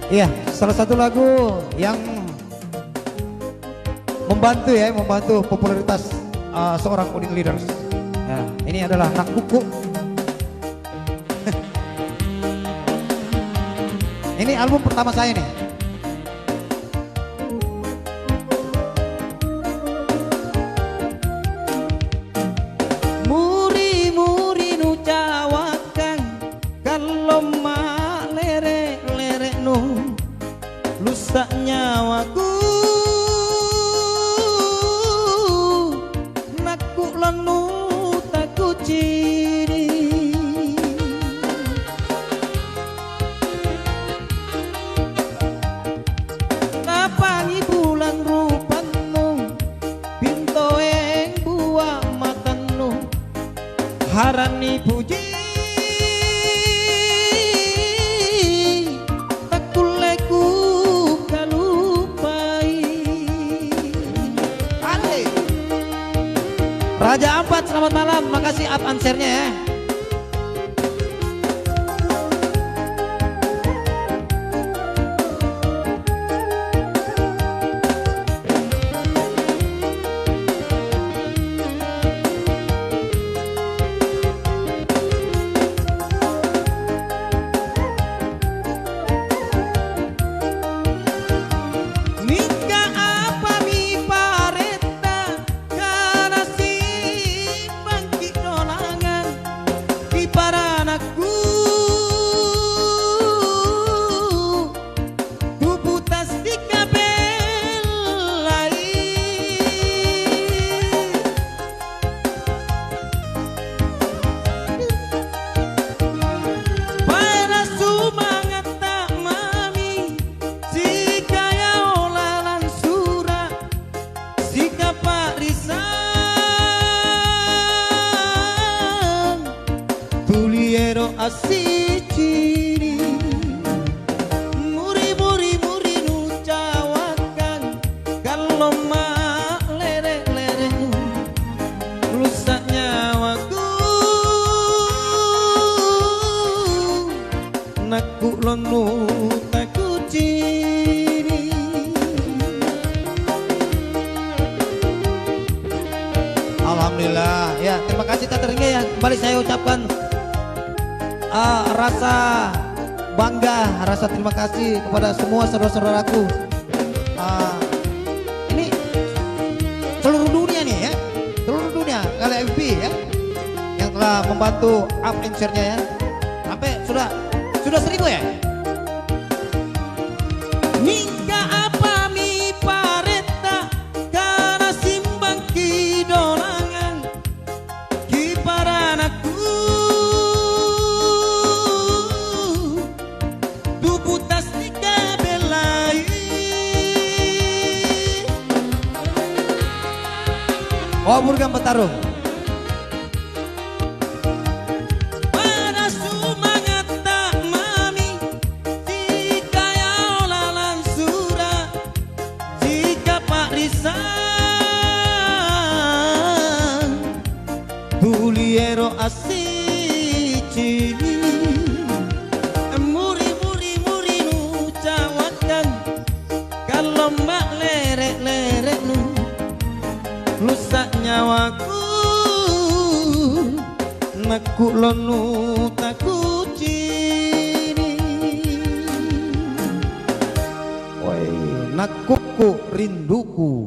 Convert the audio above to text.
Iya, salah satu lagu yang membantu popularitas seorang Udin Leaders. Ya, ini adalah Nak Kuku. Ini album pertama saya nih. Muri-muri nu cawakan kalau mak lerek-lerek nu lusak nyawaku. Nakku lenu takut ciri. Kapangi bulan rupanu pinto eng buah matanu harani puji. Takuleku kalupai. Raja Ampat, selamat malam. Makasih up answernya ya. Tuliero asih ciri. Muri-muri nu cawakan kalau mak lerek-lerek rusak nyawaku. Nakku lenu takut ciri. Alhamdulillah ya, terima kasih kateringnya ya. Kembali saya ucapkan rasa bangga, rasa terima kasih kepada semua saudara-saudaraku. Ini seluruh dunia nih ya, seluruh dunia kali FB ya, yang telah membantu up answernya ya, sampai sudah 1000 ya. Mingga apa mi pareta karena simbang kidolangan kiparanakku. Oh, Burgam Petarung. Pada semangat tak mami, jika ya lalang surah, jika Pak Risan, tuliero asih cini. Muri nu cawakan, kalau mak lerek-lerek nu rusak nyawaku. Nakku lenu takut ciri. Woi, nakku rinduku.